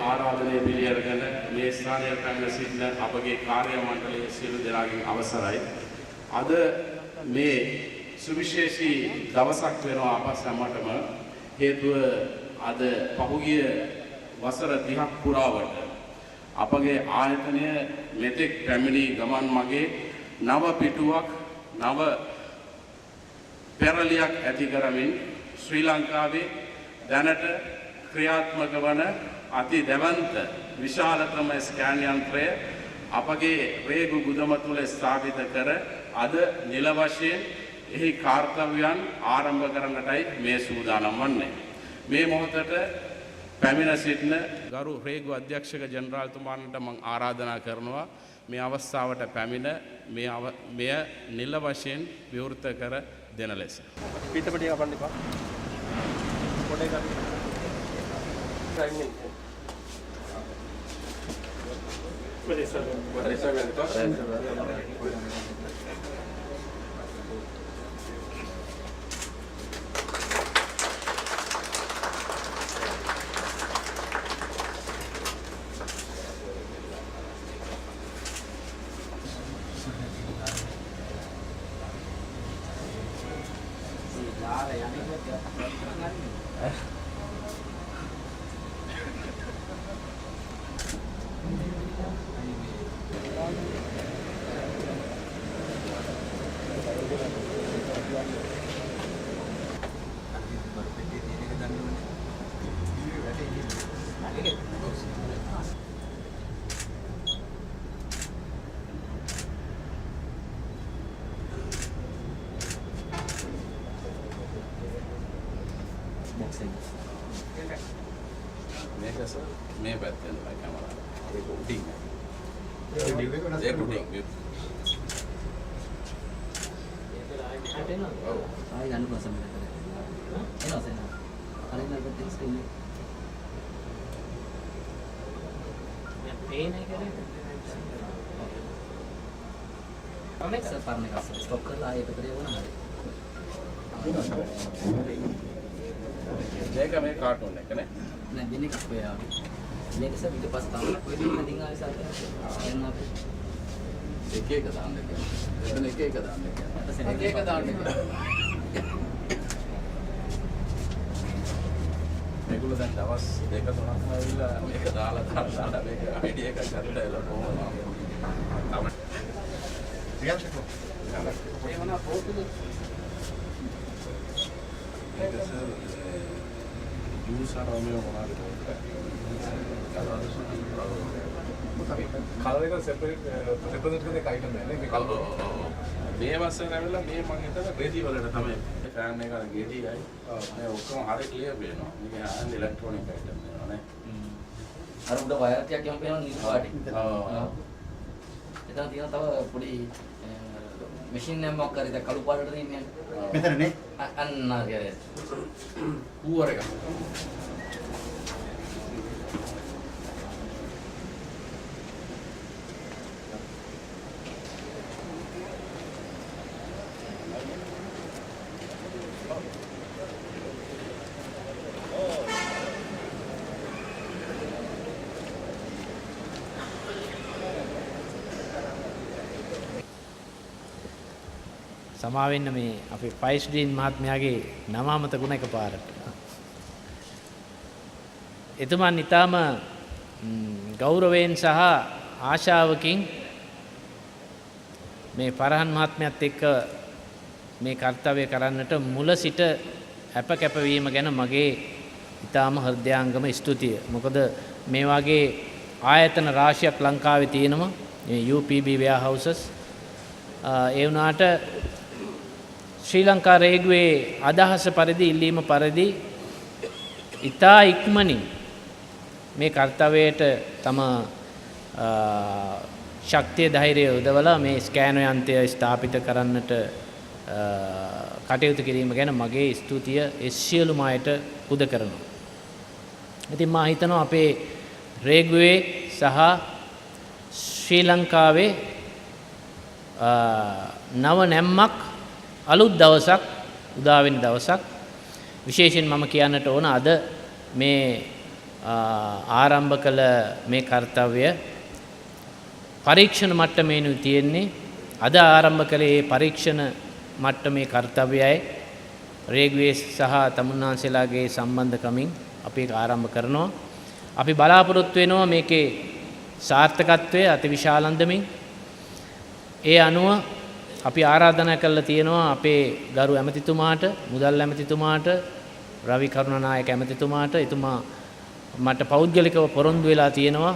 ආරාධනය පිළිඅරගෙන මේ ස්ථානයේ පැමිණ සිටින අපගේ කාර්ය මණ්ඩලයේ සියලු දෙනාගෙන් අවසරයි. අද මේ සුවිශේෂී දවසක් වෙනවා අප සැමටම. හේතුව අද පහුගිය වසර 30ක් පුරාවට අපගේ ආයතනය මෙතෙක් පැමිණි ගමන් මගේ නව පිටුවක් නව පෙරලියක් ඇති කරමින් ශ්‍රී ලංකාවේ දැනට ක්‍රියාත්මක වන අති දැවන්ත විශාලතම ස්කෑන් යන්ත්‍රය අපගේ රේගු ගුදම තුල ස්ථාපිත කර අද නිල වශයෙන් එහි කාර්යයන් ආරම්භ කරන්නටයි මේ සූදානම් වන්නේ. මේ මොහොතට පැමිණ සිටින ගරු රේගු අධ්‍යක්ෂක ජනරාල්තුමාණන්ට මම ආරාධනා කරනවා මේ අවස්ථාවට පැමිණ මෙය නිල වශයෙන් විවෘත කර දෙන ලෙස. පිටපටිය කපන්න එපා. පොඩේ ගන්න. ටයිමින්. මේ පැත්තෙන් කැමරා ඒක උඩින් ඒක උඩින් ආයි ගන්න පස්සම එනවා සෙන අර ඉන්න කොට ස්ක්‍රීන් එක පේන එක අනෙක් සපර්ණ එක ස්ටොක් කරලා ආයෙ පෙරේ වුණා හරි මේක මේ කාටුන් එක නේ නෑ වෙන එකක් ඔයා මේක සබ් ඊට පස්සේ තමයි කොහෙද ඉඳන් ආවේ සාකච්ඡා කරන්න අපි එක එක දාන්න කියන්නේ එතන එක එක දාන්න කියන්නේ එක එක දාන්න කියන්නේ මේගොල්ලෝ දැන් දවස් දෙක තුනක් ආවිලා මේක දාලා මේක අයිඩියා එකක් ගන්න එලා කොහොමද තමයි ටිකක් ඒ වුණා පොතුද ඒක sir Juice are only one. Colour එක සෙපරේට් රිප්‍රසන්ට් කරන එක අයිටම් නෑ නේ මේ වසරේ ඇවිල්ලා මේ මම හිතලා රෙදි වලට තමයි ෆෑන් එක අර ගෙඩියයි මේ ඔක්කොම හරිය ක්ලියර් වෙනවා මේක හරිය ඉලෙක්ට්‍රොනික අයිටම් වෙනවා නේ අර උඩ වයර් ටිකක් යම් පේනවා නිල් පාටි එතන තියෙන තව පොඩි මැෂින් එකක් මොකක් කරේ කළු පාටට තියෙන්නේ මෙතන නේ අන්න හරියට ඌවර එක සමාවෙන්න මේ අපේ පයිස්ඩීන් මහත්මයාගේ නම අමතකුණ එකපාරට. එතුමන් ඊටම ගෞරවයෙන් සහ ආශාවකින් මේ පරහන් මහත්මයාත් එක්ක මේ කාර්යය කරන්නට මුල සිට අප කැපවීම ගැන මගේ ඊටම හෘදයාංගම ස්තුතිය. මොකද මේ වගේ ආයතන රාශියක් ලංකාවේ තියෙනවා. මේ UPB warehouses ඒ වුණාට ශ්‍රී ලංකා රේගුවේ අදහස පරිදි ඉල්ලීම පරිදි ඉතා ඉක්මනින් මේ කාර්යයට තම ශක්තිය ධෛර්යය යොදවලා මේ ස්කෑනර් යන්ත්‍රය ස්ථාපිත කරන්නට කටයුතු කිරීම ගැන මගේ ස්තුතිය ඒ සියලුම අයට පුද කරනවා. ඉතින් මා හිතනවා අපේ රේගුවේ සහ ශ්‍රී ලංකාවේ නව නැම්මක් අලුත් දවසක් උදා වෙන දවසක් විශේෂයෙන් මම කියන්නට ඕන අද මේ ආරම්භ කළ මේ කාර්යය පරීක්ෂණ මට්ටමේනු තියෙන්නේ. අද ආරම්භ කළේ පරීක්ෂණ මට්ටමේ කාර්යයයි රේගුවේ සහ තමුන්නාන්සේලාගේ සම්බන්ධකමින් අපි ඒක ආරම්භ කරනවා. අපි බලාපොරොත්තු වෙනවා මේකේ සාර්ථකත්වය අතිවිශාල අන්දමින්. ඒ අනුව අපි ආරාධනා කළා තියෙනවා අපේ ගරු ඇමතිතුමාට, මුදල් ඇමතිතුමාට, රවි කරුණානායක ඇමතිතුමාට. එතුමා මට පෞද්ගලිකව පොරොන්දු වෙලා තියෙනවා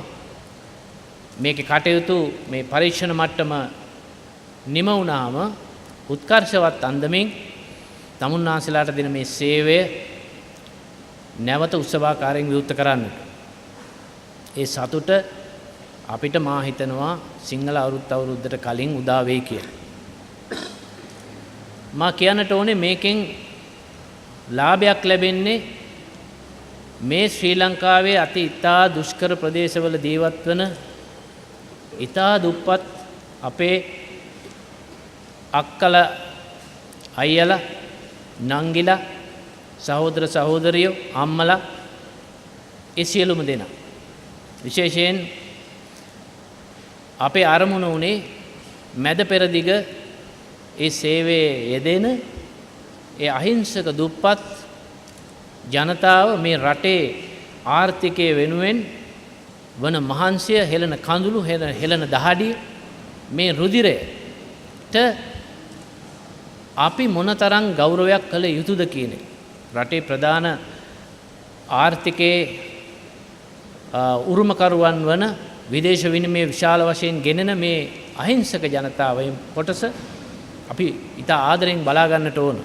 මේකේ කටයුතු මේ පරීක්ෂණ මට්ටම නිම වුණාම උත්කර්ෂවත් අන්දමින් තමුන්නාන්සලාට දෙන මේ සේවය නැවත උත්සවාකාරයෙන් විවෘත කරන්න. ඒ සතුට අපිට මා හිතනවා සිංහල අවුරුද්දට කලින් උදා වෙයි කියලා. මා කියන්නට ඕනේ මේකෙන් ලාභයක් ලැබෙන්නේ මේ ශ්‍රී ලංකාවේ අති ඉතා දුෂ්කර ප්‍රදේශවල ජීවත් වන ඉතා දුප්පත් අපේ අක්කල අයියලා නංගිලා සහෝදර සහෝදරියෝ අම්මලා ඒ සියලුම දෙනා විශේෂයෙන් අපේ අරමුණ උනේ මැද පෙරදිග ඒ සේවයේ යෙදෙන ඒ අහිංසක දුප්පත් ජනතාව මේ රටේ ආර්ථිකය වෙනුවෙන් වන මහන්සිය හෙළන කඳුළු හෙළන දහඩිය මේ රුධිරයට අපි මොනතරම් ගෞරවයක් කළ යුතුද කියන එක. රටේ ප්‍රධාන ආර්ථිකයේ උරුමකරුවන් වන විදේශ විනිමය විශාල වශයෙන් ගෙනෙන මේ අහිංසක ජනතාවයින් කොටස අපි ඉතා ආදරෙන් බලා ගන්නට ඕන.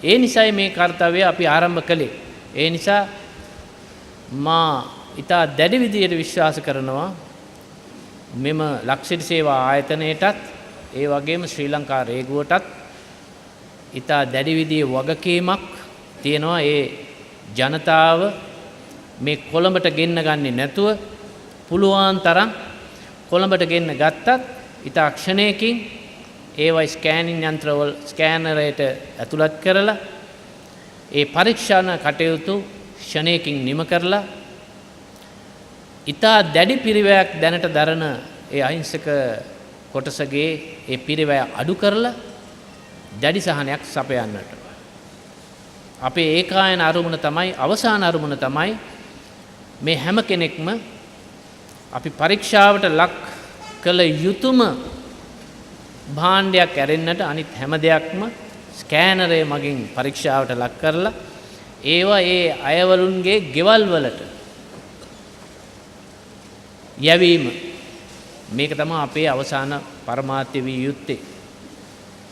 ඒ නිසායි මේ කාර්යය අපි ආරම්භ කළේ. ඒ නිසා මා ඉතා දැඩි විදියට විශ්වාස කරනවා මෙම ලක්ෂිරි සේවා ආයතනයටත් ඒ වගේම ශ්‍රී ලංකා රේගුවටත් ඉතා දැඩි විදියේ වගකීමක් තියෙනවා. ඒ ජනතාව මේ කොළඹට ගෙන්න ගන්නේ නැතුව පුළුවන් තරම් කොළඹට ගෙන්න ගත්තත් ඉතා ක්ෂණයකින් ඒවයි ස්කෑනින් යන්ත්‍රවල ස්කෑනරයට ඇතුළත් කරලා ඒ පරීක්ෂණ කටයුතු ක්ෂණයකින් නිම කරලා ඉතා දැඩි පිරිවැයක් දැනට දරන ඒ අහිංසක කොටසගේ ඒ පිරිවැය අඩු කරලා දැඩි සහනයක් සපයන්නට අපේ ඒකායන අරමුණ තමයි අවසාන අරමුණ තමයි මේ හැම කෙනෙක්ම අපි පරීක්ෂාවට ලක් කළ යුතුම භාණ්ඩයක් ඇරෙන්නට අනිත් හැම දෙයක්ම ස්කෑනරය මගින් පරීක්ෂාවට ලක් කරලා ඒවා ඒ අයවලුන්ගේ ගෙවල් වලට යැවීම මේක තමයි අපේ අවසාන පරමාර්ථය විය යුත්තේ.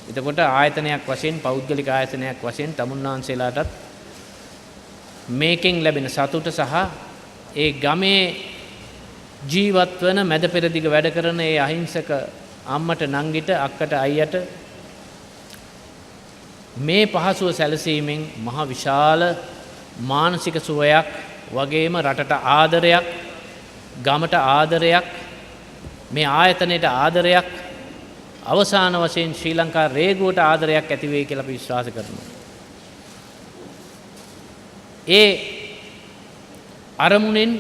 එතකොට ආයතනයක් වශයෙන් පෞද්ගලික ආයතනයක් වශයෙන් තමුන්නාන්සේලාටත් මේකෙන් ලැබෙන සතුට සහ ඒ ගමේ ජීවත් වන මැද පෙරදිග වැඩ කරන ඒ අහිංසක අම්මට නංගිට අක්කට අයියට මේ පහසුව සැලසීමෙන් මහ විශාල මානසික සුවයක් වගේම රටට ආදරයක් ගමට ආදරයක් මේ ආයතනයට ආදරයක් අවසාන වශයෙන් ශ්‍රී ලංකා රේගුවට ආදරයක් ඇති වෙයි කියලා අපි විශ්වාස කරනවා. ඒ අරමුණෙන්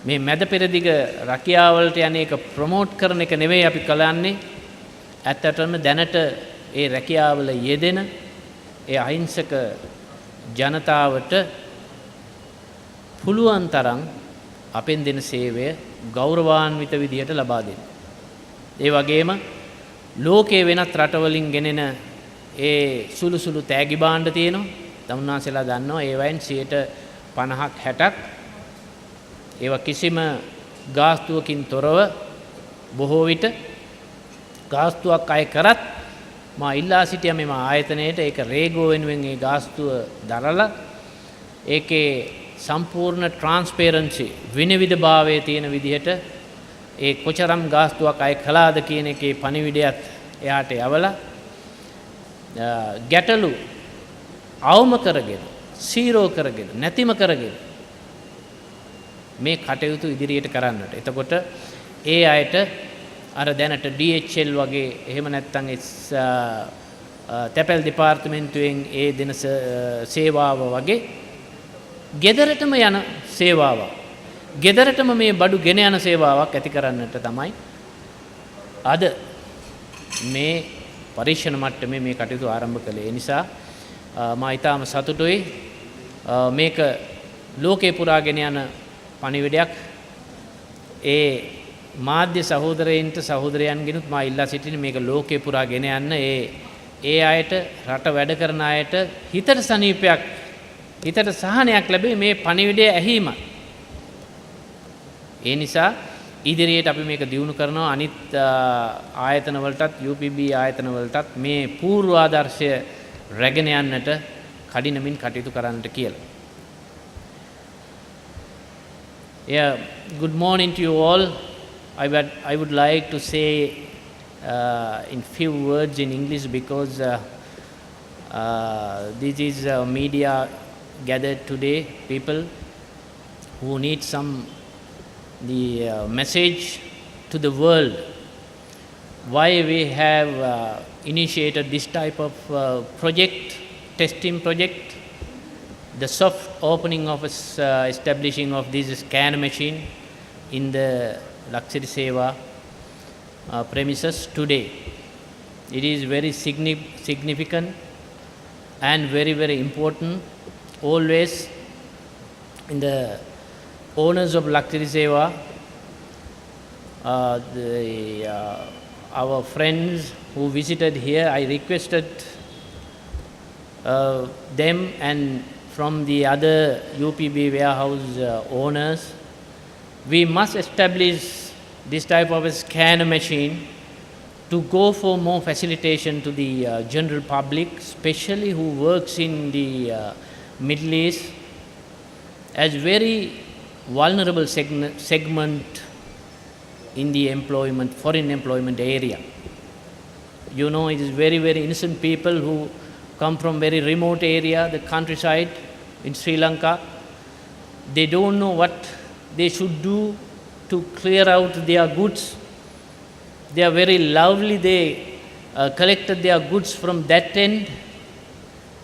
මේ මැද පෙරදිග රැකියාවලට යන එක ප්‍රොමෝට් කරන එක නෙවෙයි අපි කරන්නේ. ඇත්තටම දැනට ඒ රැකියාවල යෙදෙන ඒ අහිංසක ජනතාවට පුළුවන් තරම් අපෙන් දෙන සේවය ගෞරවාන්විත විදියට ලබා දෙන්න. ඒ වගේම ලෝකයේ වෙනත් රටවලින් ගෙනෙන ඒ සුළු සුළු තෑගි භාණ්ඩ තියෙනවා. තමුන්නාන්සලා දන්නවා ඒවයින් 50ක් 60ක් ඒවා කිසිම ගාස්තුවකින් තොරව බොහෝ විට ගාස්තුවක් අය කරත් මා ඉල්ලා සිටියා මෙම ආයතනයේට ඒක රේගෝ වෙනුවෙන් ඒ ගාස්තුව දරලා ඒකේ සම්පූර්ණ ට්‍රාන්ස්පරන්සි විනිවිදභාවයේ තියෙන විදිහට ඒ කොචරම් ගාස්තුවක් අය කළාද කියන එකේ පණිවිඩයත් එයාට යවලා ගැටලු අවම කරගෙන සීරෝ කරගෙන නැතිම කරගෙන මේ කටයුතු ඉදිරියට කරන්නට. එතකොට ඒ අයට අර දැනට DHL වගේ එහෙම නැත්නම් තැපැල් දෙපාර්තමේන්තුවෙන් ඒ දෙන සේවාව වගේ ගෙදරටම යන සේවාවක්. ගෙදරටම මේ බඩු ගෙන යන සේවාවක් ඇති කරන්නට තමයි අද මේ පරීක්ෂණ මට්ටමේ මේ කටයුතු ආරම්භ කළේ. ඒ නිසා මා ඊටාම සතුටුයි මේක ලෝකේ පුරා ගෙන යන පණිවිඩයක්. ඒ මාධ්‍ය සහෝදරයන්ට සහෝදරයන්ගෙනුත් මා ඉල්ලා සිටින මේක ලෝකේ පුරා ගෙන යන්න ඒ අයට රට වැඩ කරන අයට හිතට සනීපයක් හිතට සහනයක් ලැබේ මේ පණිවිඩය ඇහිම. ඒ නිසා ඉදිරියට අපි මේක දියුණු කරනවා අනිත් ආයතන වලටත් UPB ආයතන වලටත් මේ පූර්වාදර්ශය රැගෙන යන්නට කඩිනමින් කටයුතු කරන්නට කියලා. Yeah, good morning to you all. I would like to say in few words in English because this is media gathered today, people who need the message to the world why we have initiated this type of testing project, the soft opening of establishing of this scan machine in the Laksiri Seva premises today. It is very significant and very, very important. Always in the owners of Laksiri Seva, our friends who visited here, I requested them and from the other UPB warehouse owners, we must establish this type of a scanner machine to go for more facilitation to the general public, especially who works in the Middle East, as very vulnerable segment in the foreign employment area. You know, it is very, very innocent people who come from very remote area, the countryside in Sri Lanka. They don't know what they should do to clear out their goods. They are very lovely. They collected their goods from that end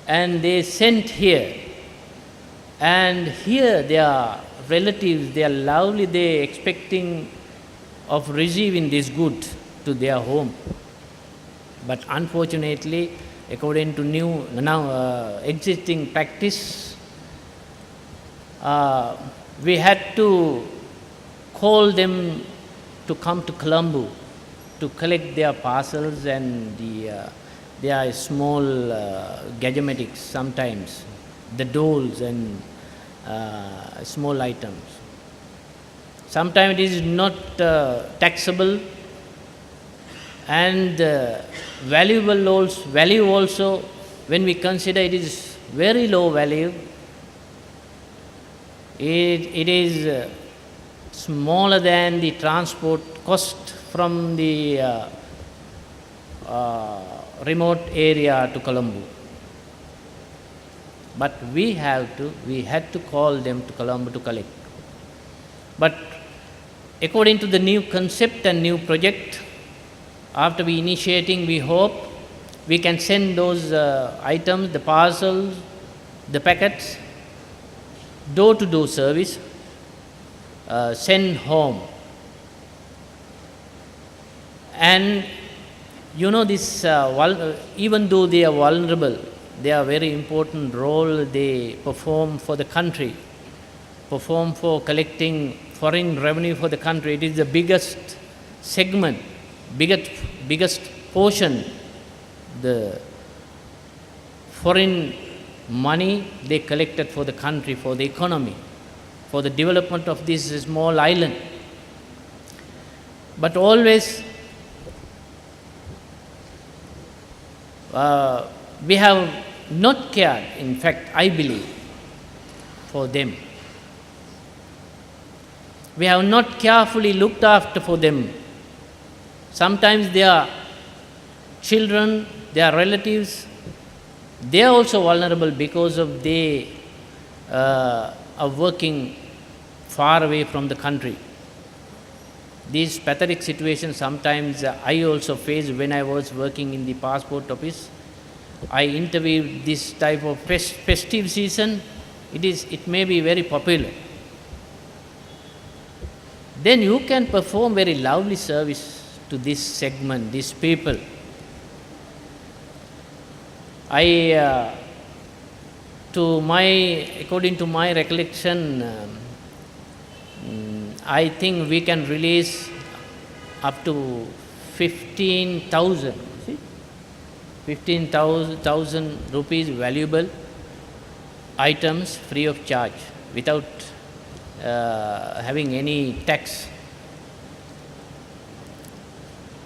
and they sent here. And here their relatives, they are lovely, they are expecting of receiving this good to their home. But unfortunately, according to now existing practice, we had to call them to come to Colombo to collect their parcels and their small gadgetics sometimes, the dolls and small items. Sometimes it is not taxable and value also, when we consider it is very low value, it is smaller than the transport cost from the remote area to Colombo. But we had to call them to Colombo to collect. But according to the new concept and new project, after we initiating, we hope we can send those items, the parcels, the packets, door-to-door service, send home. And you know this, even though they are vulnerable, they are very important role they perform for the country, perform for collecting foreign revenue for the country. It is the biggest segment, biggest portion, the foreign money they collected for the country, for the economy, for the development of this small island. But always we have not cared, in fact, I believe, for them. We have not carefully looked after for them. Sometimes their children, their relatives, they are also vulnerable because of they are working far away from the country. These pathetic situations sometimes I also faced when I was working in the passport office. I interviewed this type of festive season. it may be very popular. Then you can perform very lovely service to this segment, these people. According to my recollection, I think we can release up to 15,000 rupees valuable items free of charge without having any tax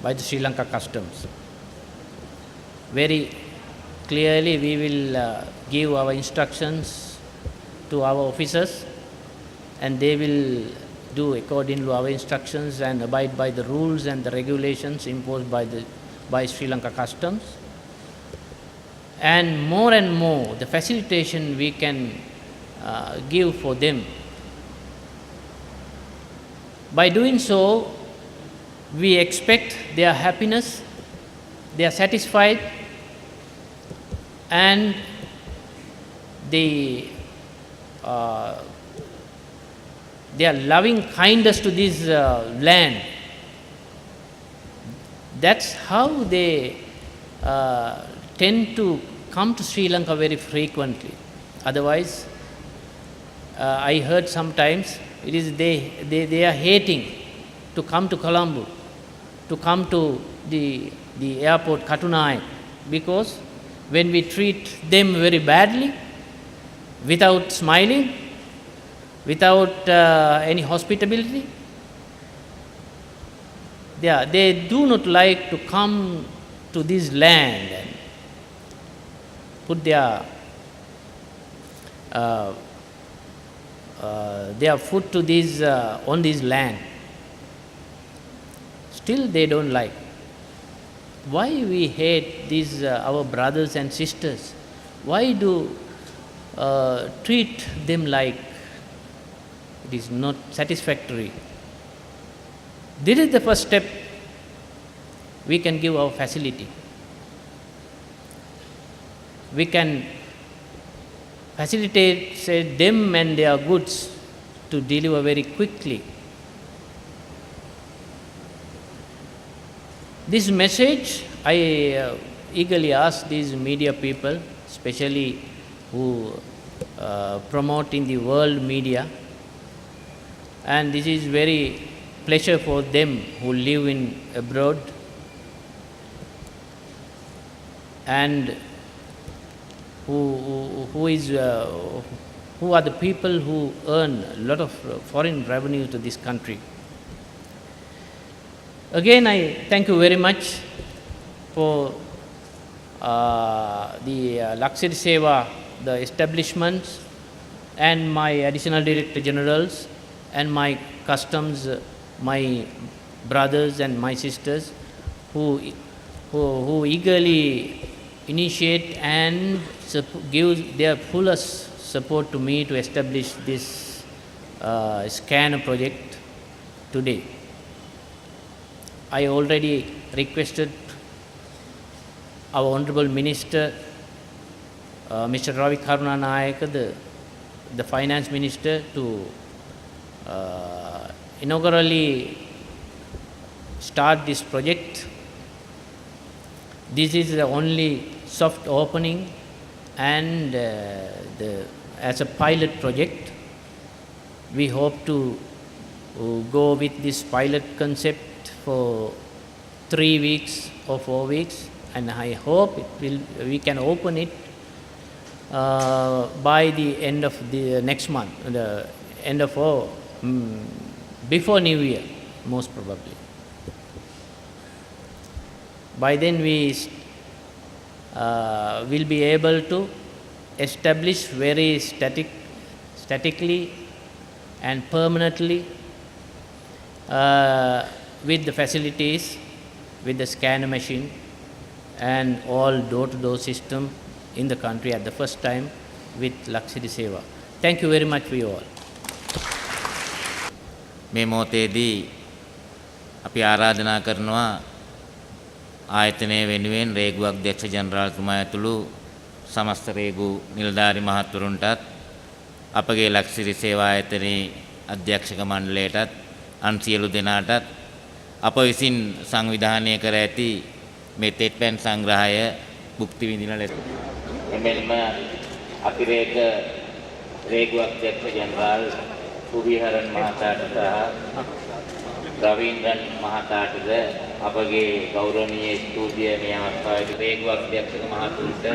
by the Sri Lanka Customs. Very clearly we will give our instructions to our officers, and they will do according to our instructions and abide by the rules and the regulations imposed by Sri Lanka Customs. And more, the facilitation we can give for them. By doing so, we expect their happiness, they are satisfied, and their loving kindness to this land. That's how they tend to come to Sri Lanka very frequently. Otherwise, I heard sometimes it is they are hating to come to Colombo, to come to the airport Katunai, because when we treat them very badly, without smiling, without any hospitality, they do not like to come to this land and put their foot to this on this land. Still they don't like. Why we hate these our brothers and sisters? Why do treat them like it is not satisfactory? This is the first step we can give our facility. We can facilitate, say, them and their goods to deliver very quickly. This message, I eagerly ask these media people, especially who promote in the world media, and this is very pleasure for them who live in abroad, and who are the people who earn a lot of foreign revenue to this country. Again, I thank you very much for the Laksiri Seva, the establishments, and my additional director generals, and my customs, my brothers and my sisters, who eagerly initiate and give their fullest support to me to establish this scanner project today. I already requested our Honorable Minister, Mr. Ravi Karunanayaka, the Finance Minister, to inaugurally start this project. This is the only soft opening, and as a pilot project, we hope to go with this pilot concept for 3 weeks or 4 weeks, and I hope we can open it by the end of the next month, the end of before New Year, most probably. By then we will be able to establish very statically and permanently with the facilities, with the scanner machine and all door-to-door system in the country at the first time with Laksiri Seva. Thank you very much for you all. මේ මොහොතේදී අපි ආරාධනා කරනවා ආයතනය වෙනුවෙන් රේගු අධ්‍යක්ෂ ජනරාල්තුමා ඇතුළු සමස්ත රේගු නිලධාරි මහත්වරුන්ටත් අපගේ ලක්සිරි සේවා ආයතනයේ අධ්‍යක්ෂක මණ්ඩලයටත් අන් සියලු දෙනාටත් අප විසින් සංවිධානය කර ඇති මේ තෙත්පැන් සංග්‍රහය භුක්ති විඳින ලෙස එමෙන්ම අතිරේක රේගු අධ්‍යක්ෂ ජනරාල් කුවිහරන් මහතාට සහ රවීන්ද්‍රන් මහතාටද අපගේ ගෞරවනීය ස්තුතිය මේ අවස්ථාවේදී රේගු අධ්‍යක්ෂක මහතුන්ට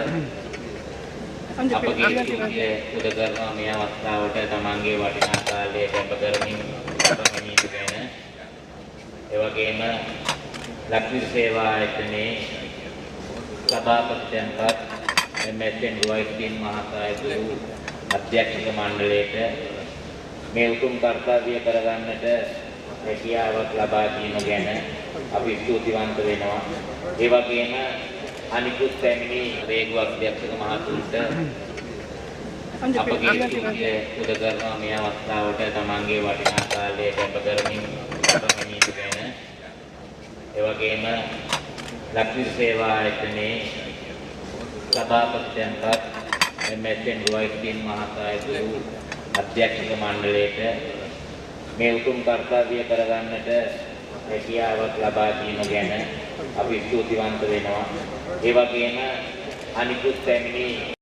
අපගේ ස්තුතිය උද කරනවා මේ අවස්ථාවට තමන්ගේ වටිනා කාලය ගත කරමින් අපමිනීගෙන ඒ වගේම ලක්සිරි සේවා ආයතනයේ සභාපතියන්පත් එම්.එස්.එන් රුවයිස්දීන් මහතා ඇතුළු අධ්‍යක්ෂක මණ්ඩලයට මේ උතුම් කර්තව්‍ය කරගන්නට හැකියාවක් ලබා දීම ගැන අපි ස්තුතිවන්ත වෙනවා. ඒ වගේම අනිකුත් පැමිණි රේගු අධ්‍යක්ෂක මහතුන්ට අපගේ ස්තුතිය උද කරනවා මේ අවස්ථාවට තමන්ගේ වටිනා කාලය ගත කරමින් අපමිනීගෙන ඒ වගේම ලක්සිරි සේවා ආයතනයේ සභාපතියන්පත් එම්.එස්.එන් රුවයිස්දීන් මහතා ඇතුළු අධ්‍යක්ෂක මණ්ඩලයට මේ උතුම් කර්තව්‍ය කරගන්නට හැකියාවක් ලබා දීම ගැන අපි ස්තුතිවන්ත වෙනවා. ඒ වගේම අනිකුත් පැමිණි